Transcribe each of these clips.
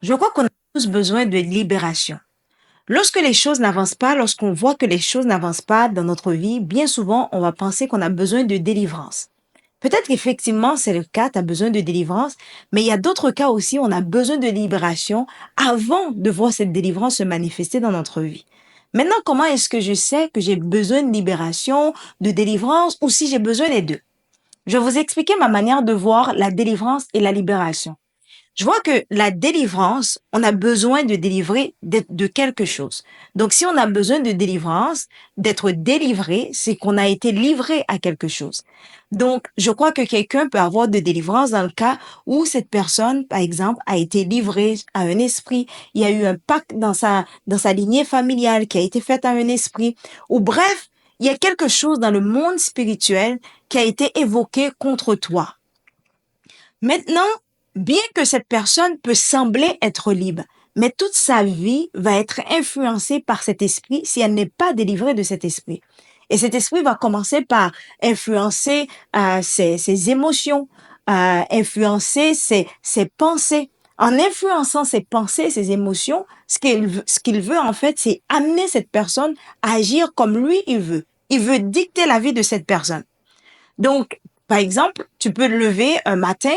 Je crois qu'on a tous besoin de libération. Lorsque les choses n'avancent pas, lorsqu'on voit que les choses n'avancent pas dans notre vie, bien souvent, on va penser qu'on a besoin de délivrance. Peut-être qu'effectivement, c'est le cas, tu as besoin de délivrance, mais il y a d'autres cas aussi, on a besoin de libération avant de voir cette délivrance se manifester dans notre vie. Maintenant, comment est-ce que je sais que j'ai besoin de libération, de délivrance, ou si j'ai besoin des deux? Je vais vous expliquer ma manière de voir la délivrance et la libération. Je vois que la délivrance, on a besoin de délivrer de quelque chose. Donc, si on a besoin de délivrance, d'être délivré, c'est qu'on a été livré à quelque chose. Donc, je crois que quelqu'un peut avoir de délivrance dans le cas où cette personne, par exemple, a été livrée à un esprit. Il y a eu un pacte dans sa lignée familiale qui a été fait à un esprit. Ou bref, il y a quelque chose dans le monde spirituel qui a été évoqué contre toi. Maintenant, bien que cette personne peut sembler être libre, mais toute sa vie va être influencée par cet esprit si elle n'est pas délivrée de cet esprit. Et cet esprit va commencer par influencer ses émotions, influencer ses pensées. En influençant ses pensées, ses émotions, ce qu'il veut en fait, c'est amener cette personne à agir comme lui il veut. Il veut dicter la vie de cette personne. Donc, par exemple, tu peux te lever un matin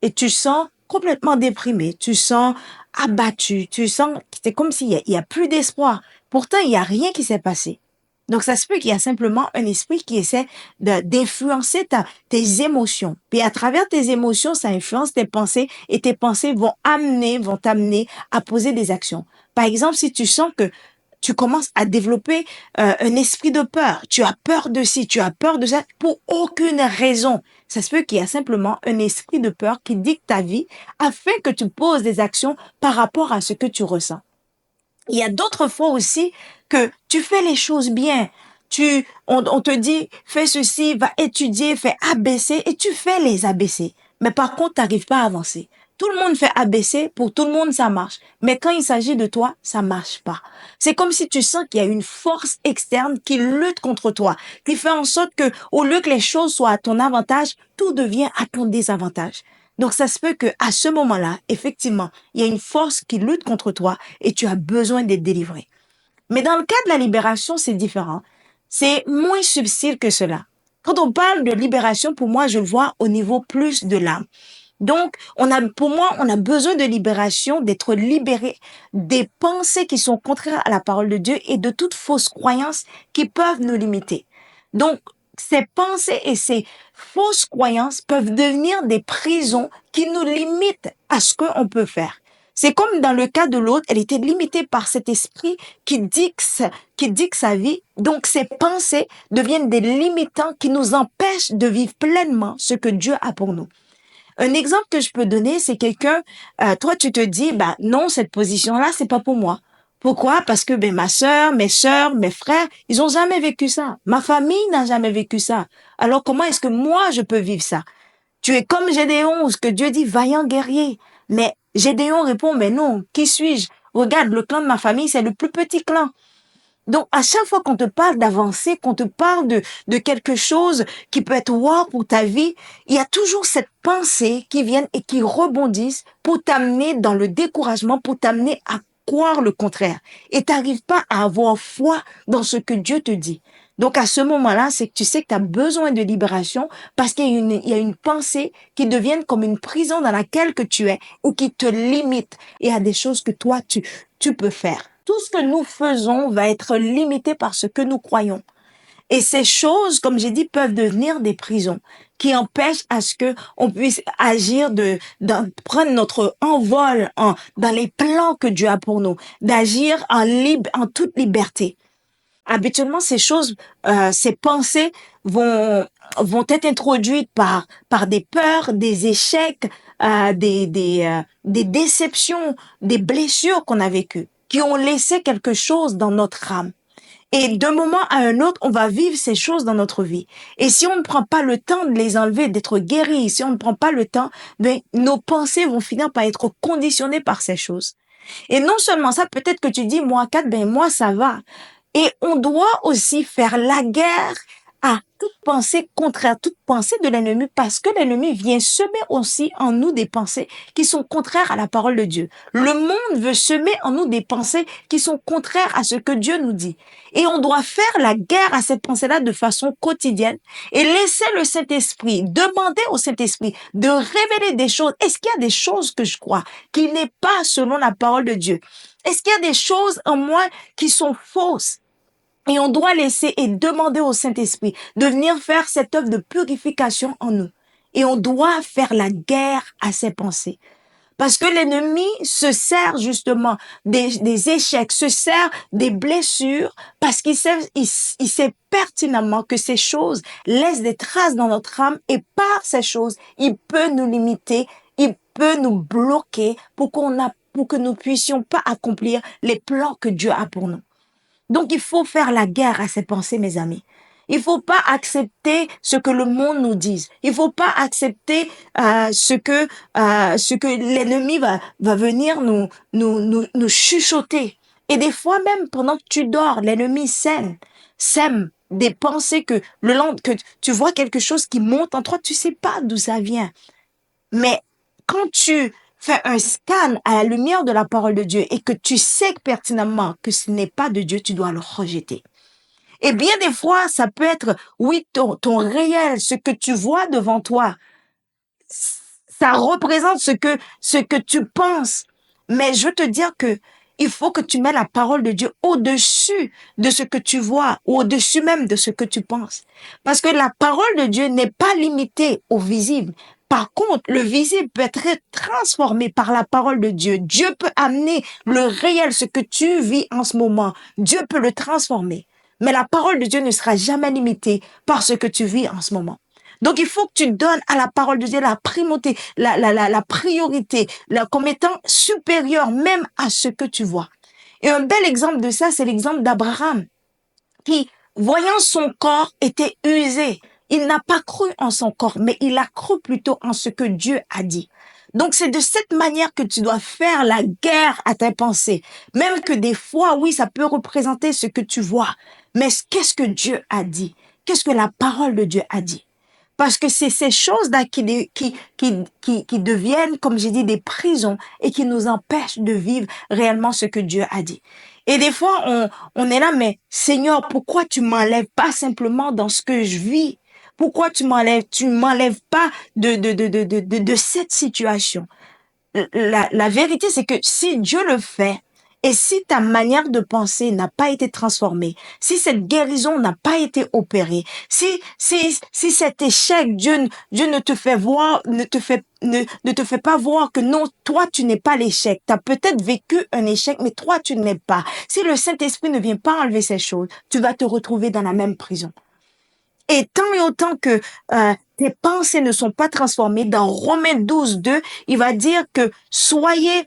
et tu sens complètement déprimé, tu sens abattu, tu sens c'est comme il y a plus d'espoir. Pourtant, il y a rien qui s'est passé. Donc, ça se peut qu'il y a simplement un esprit qui essaie d'influencer tes émotions. Puis, à travers tes émotions, ça influence tes pensées et tes pensées vont t'amener à poser des actions. Par exemple, si tu sens que tu commences à développer un esprit de peur. Tu as peur de ci, tu as peur de ça, pour aucune raison. Ça se peut qu'il y a simplement un esprit de peur qui dicte ta vie afin que tu poses des actions par rapport à ce que tu ressens. Il y a d'autres fois aussi que tu fais les choses bien. On te dit, fais ceci, va étudier, fais ABC et tu fais les ABC. Mais par contre, tu n'arrives pas à avancer. Tout le monde fait ABC, pour tout le monde, ça marche. Mais quand il s'agit de toi, ça marche pas. C'est comme si tu sens qu'il y a une force externe qui lutte contre toi, qui fait en sorte que, au lieu que les choses soient à ton avantage, tout devient à ton désavantage. Donc, ça se peut que, à ce moment-là, effectivement, il y a une force qui lutte contre toi et tu as besoin d'être délivré. Mais dans le cas de la libération, c'est différent. C'est moins subtil que cela. Quand on parle de libération, pour moi, je le vois au niveau plus de l'âme. Donc, pour moi, on a besoin de libération, d'être libéré des pensées qui sont contraires à la parole de Dieu et de toutes fausses croyances qui peuvent nous limiter. Donc, ces pensées et ces fausses croyances peuvent devenir des prisons qui nous limitent à ce qu'on peut faire. C'est comme dans le cas de l'autre, elle était limitée par cet esprit qui dicte sa vie. Donc, ces pensées deviennent des limitants qui nous empêchent de vivre pleinement ce que Dieu a pour nous. Un exemple que je peux donner, c'est quelqu'un, toi tu te dis, bah non, cette position-là, c'est pas pour moi. Pourquoi? Parce que ben ma sœur, mes frères, ils ont jamais vécu ça. Ma famille n'a jamais vécu ça. Alors comment est-ce que moi je peux vivre ça? Tu es comme Gédéon, ce que Dieu dit, vaillant guerrier. Mais Gédéon répond, mais non, qui suis-je? Regarde, le clan de ma famille, c'est le plus petit clan. Donc, à chaque fois qu'on te parle d'avancer, qu'on te parle de quelque chose qui peut être wow pour ta vie, il y a toujours cette pensée qui vient et qui rebondissent pour t'amener dans le découragement, pour t'amener à croire le contraire. Et t'arrives pas à avoir foi dans ce que Dieu te dit. Donc, à ce moment-là, c'est que tu sais que tu as besoin de libération parce il y a une pensée qui devient comme une prison dans laquelle que tu es ou qui te limite et à des choses que toi, tu peux faire. Tout ce que nous faisons va être limité par ce que nous croyons. Et ces choses, comme j'ai dit, peuvent devenir des prisons qui empêchent à ce que on puisse agir prendre notre envol dans les plans que Dieu a pour nous, d'agir en toute liberté. Habituellement, ces choses, ces pensées vont, vont être introduites par des peurs, des échecs, des déceptions, des blessures qu'on a vécues, qui ont laissé quelque chose dans notre âme. Et d'un moment à un autre, on va vivre ces choses dans notre vie. Et si on ne prend pas le temps de les enlever, d'être guéri, si on ne prend pas le temps, ben, nos pensées vont finir par être conditionnées par ces choses. Et non seulement ça, peut-être que tu dis, moi, 4, ben, moi, ça va. Et on doit aussi faire la guerre à toute pensée contraire, toute pensée de l'ennemi, parce que l'ennemi vient semer aussi en nous des pensées qui sont contraires à la parole de Dieu. Le monde veut semer en nous des pensées qui sont contraires à ce que Dieu nous dit. Et on doit faire la guerre à ces pensées-là de façon quotidienne et laisser le Saint-Esprit, demander au Saint-Esprit de révéler des choses. Est-ce qu'il y a des choses que je crois qui n'est pas selon la parole de Dieu? Est-ce qu'il y a des choses en moi qui sont fausses? Et on doit laisser et demander au Saint-Esprit de venir faire cette œuvre de purification en nous. Et on doit faire la guerre à ces pensées. Parce que l'ennemi se sert justement des échecs, se sert des blessures, parce il sait pertinemment que ces choses laissent des traces dans notre âme et par ces choses, il peut nous limiter, il peut nous bloquer pour que nous puissions pas accomplir les plans que Dieu a pour nous. Donc, il faut faire la guerre à ces pensées, mes amis. Il faut pas accepter ce que le monde nous dise. Il faut pas accepter ce que l'ennemi va venir nous chuchoter. Et des fois même pendant que tu dors, l'ennemi sème des pensées que tu vois quelque chose qui monte en toi, tu sais pas d'où ça vient. Mais quand tu fais un scan à la lumière de la parole de Dieu et que tu sais pertinemment que ce n'est pas de Dieu, tu dois le rejeter. Et bien des fois, ça peut être, oui, ton réel, ce que tu vois devant toi, ça représente ce que tu penses. Mais je veux te dire que il faut que tu mets la parole de Dieu au-dessus de ce que tu vois, ou au-dessus même de ce que tu penses. Parce que la parole de Dieu n'est pas limitée au visible. Par contre, le visible peut être transformé par la parole de Dieu. Dieu peut amener le réel, ce que tu vis en ce moment. Dieu peut le transformer. Mais la parole de Dieu ne sera jamais limitée par ce que tu vis en ce moment. Donc, il faut que tu donnes à la parole de Dieu la primauté, la priorité, comme étant supérieure même à ce que tu vois. Et un bel exemple de ça, c'est l'exemple d'Abraham, qui, voyant son corps, était usé. Il n'a pas cru en son corps, mais il a cru plutôt en ce que Dieu a dit. Donc, c'est de cette manière que tu dois faire la guerre à tes pensées. Même que des fois, oui, ça peut représenter ce que tu vois. Mais qu'est-ce que Dieu a dit? Qu'est-ce que la parole de Dieu a dit? Parce que c'est ces choses-là qui deviennent, comme j'ai dit, des prisons et qui nous empêchent de vivre réellement ce que Dieu a dit. Et des fois, on est là, mais Seigneur, pourquoi tu m'enlèves pas simplement dans ce que je vis? Pourquoi tu m'enlèves pas de cette situation? La vérité, c'est que si Dieu le fait, et si ta manière de penser n'a pas été transformée, si cette guérison n'a pas été opérée, si cet échec, Dieu ne te fait voir, ne te fait pas voir que non, toi, tu n'es pas l'échec. Tu as peut-être vécu un échec, mais toi, tu n'es pas. Si le Saint-Esprit ne vient pas enlever ces choses, tu vas te retrouver dans la même prison. Et tant et autant que tes pensées ne sont pas transformées, dans Romains 12:2, il va dire que soyez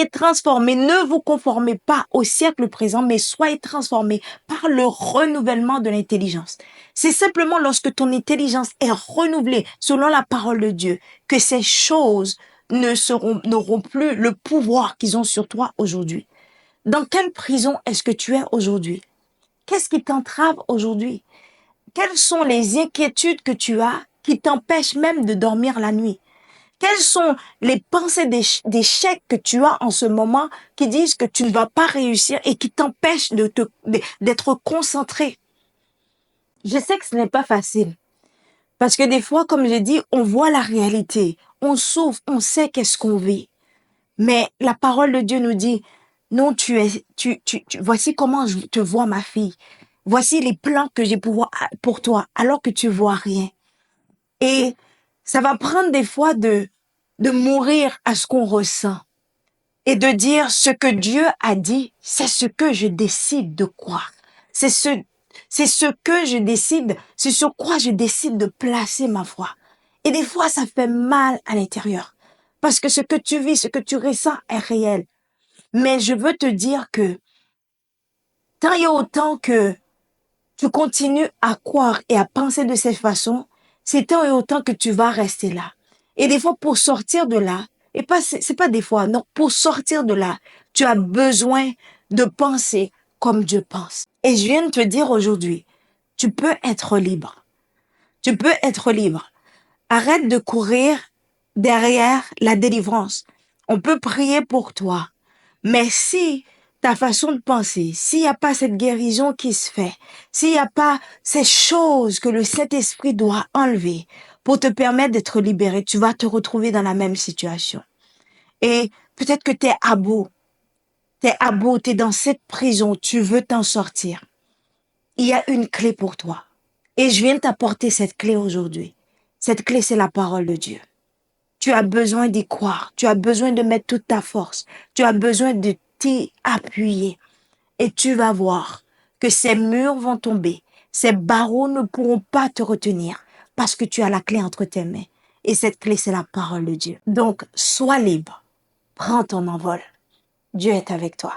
transformés, ne vous conformez pas au siècle présent, mais soyez transformés par le renouvellement de l'intelligence. C'est simplement lorsque ton intelligence est renouvelée selon la parole de Dieu que ces choses n'auront plus le pouvoir qu'ils ont sur toi aujourd'hui. Dans quelle prison est-ce que tu es aujourd'hui? Qu'est-ce qui t'entrave aujourd'hui? Quelles sont les inquiétudes que tu as qui t'empêchent même de dormir la nuit? Quelles sont les pensées d'échec que tu as en ce moment qui disent que tu ne vas pas réussir et qui t'empêchent d'être concentré? Je sais que ce n'est pas facile parce que des fois, comme j'ai dit, on voit la réalité, on souffre, on sait qu'est-ce qu'on vit. Mais la parole de Dieu nous dit, non, voici comment je te vois, ma fille. Voici les plans que j'ai pour toi, alors que tu vois rien. Et ça va prendre des fois de mourir à ce qu'on ressent et de dire ce que Dieu a dit, c'est ce que je décide de croire. C'est ce que je décide, c'est sur quoi je décide de placer ma foi. Et des fois, ça fait mal à l'intérieur. Parce que ce que tu vis, ce que tu ressens est réel. Mais je veux te dire que tant et autant que tu continues à croire et à penser de cette façon, c'est tant et autant que tu vas rester là. Et des fois, pour sortir de là, et pas, c'est pas des fois, non, pour sortir de là, tu as besoin de penser comme Dieu pense. Et je viens de te dire aujourd'hui, Tu peux être libre. Tu peux être libre. Arrête de courir derrière la délivrance. On peut prier pour toi. Mais si ta façon de penser, s'il n'y a pas cette guérison qui se fait, s'il n'y a pas ces choses que le Saint-Esprit doit enlever pour te permettre d'être libéré, tu vas te retrouver dans la même situation. Et peut-être que tu es à bout. Tu es à bout, tu es dans cette prison, tu veux t'en sortir. Il y a une clé pour toi. Et je viens t'apporter cette clé aujourd'hui. Cette clé, c'est la parole de Dieu. Tu as besoin d'y croire. Tu as besoin de mettre toute ta force. Tu as besoin de t'y appuyer. Et tu vas voir que ces murs vont tomber. Ces barreaux ne pourront pas te retenir parce que tu as la clé entre tes mains. Et cette clé, c'est la parole de Dieu. Donc, sois libre. Prends ton envol. Dieu est avec toi.